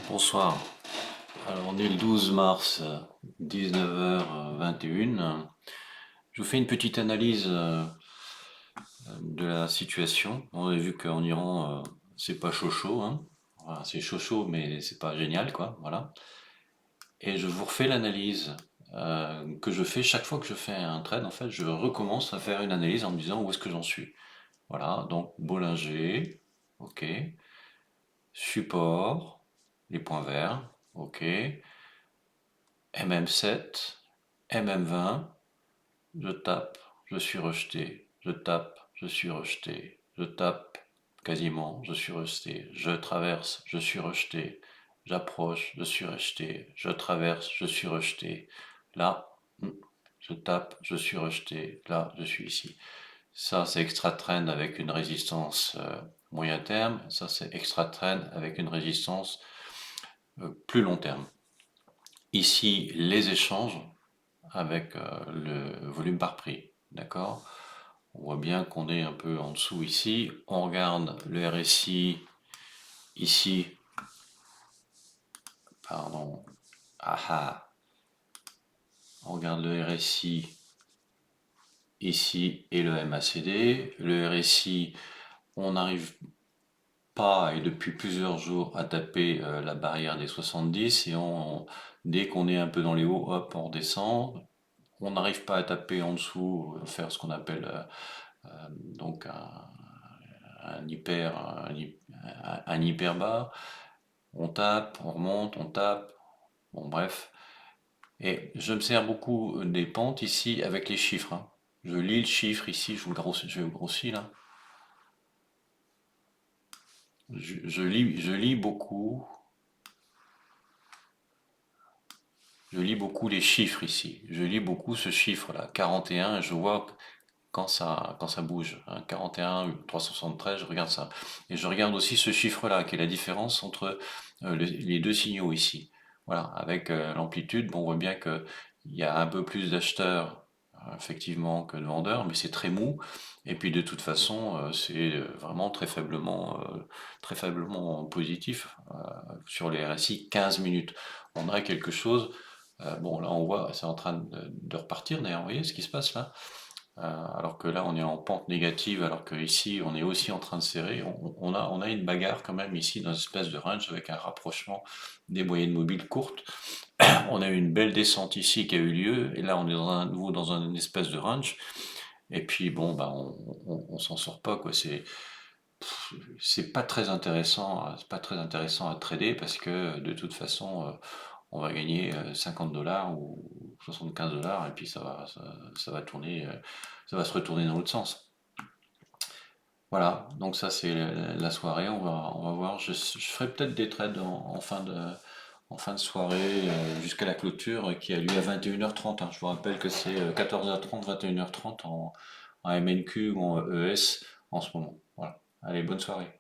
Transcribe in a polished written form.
Bonsoir. Alors, on est le 12 mars, 19h21. Je vous fais une petite analyse de la situation. On a vu qu'en Iran, c'est pas chaud chaud, hein. Voilà, c'est chaud chaud, mais c'est pas génial, quoi. Voilà. Et je vous refais l'analyse que je fais chaque fois que je fais un trade. En fait, je recommence à faire une analyse en me disant où est-ce que j'en suis. Voilà, donc Bollinger, ok. Support, les points verts, ok. MM7, MM20, je tape, je suis rejeté, je tape, je suis rejeté, je tape quasiment, je suis rejeté, je traverse, je suis rejeté, j'approche, je suis rejeté, je traverse, je suis rejeté, là, je tape, je suis rejeté, là, je suis ici. Ça, c'est extra trend avec une résistance moyen terme, ça, c'est extra trend avec une résistance plus long terme. Ici, les échanges avec le volume par prix. D'accord? On voit bien qu'on est un peu en dessous ici. On regarde le RSI ici. Pardon. Ah. On regarde le RSI ici et le MACD. Le RSI, on n'arrive pas, et depuis plusieurs jours, à taper la barrière des 70. Et dès qu'on est un peu dans les hauts, hop, on redescend. On n'arrive pas à taper en dessous, faire ce qu'on appelle donc un hyper bas. On tape, on remonte, on tape. Bon, bref. Et je me sers beaucoup des pentes ici avec les chiffres, hein. Je lis le chiffre ici, je le grossis là. Je lis beaucoup. Je lis beaucoup les chiffres ici. Je lis beaucoup ce chiffre-là, 41, et je vois quand ça bouge, hein, 41, 373, je regarde ça. Et je regarde aussi ce chiffre-là, qui est la différence entre les deux signaux ici. Voilà, avec l'amplitude, bon, on voit bien qu'il y a un peu plus d'acheteurs, effectivement, que de vendeurs, mais c'est très mou. Et puis de toute façon, c'est vraiment très faiblement positif sur les RSI 15 minutes. On aurait quelque chose. Bon, là, on voit, c'est en train de repartir d'ailleurs, vous voyez ce qui se passe là? Alors que là, on est en pente négative, alors qu'ici, on est aussi en train de serrer. On a une bagarre quand même ici dans une espèce de range avec un rapprochement des moyennes mobiles courtes. On a eu une belle descente ici qui a eu lieu, et là, on est à nouveau dans une espèce de range. Et puis, bon, bah, on s'en sort pas, quoi. C'est pas très intéressant, c'est pas très intéressant à trader parce que de toute façon, on va gagner 50 dollars ou 75 dollars et puis ça va tourner, ça va se retourner dans l'autre sens. Voilà, donc ça c'est la soirée. On va voir. Je ferai peut-être des trades en fin de soirée jusqu'à la clôture qui a lieu à 21h30, hein. Je vous rappelle que c'est 14h30, 21h30 en MNQ ou en ES en ce moment. Voilà. Allez, bonne soirée.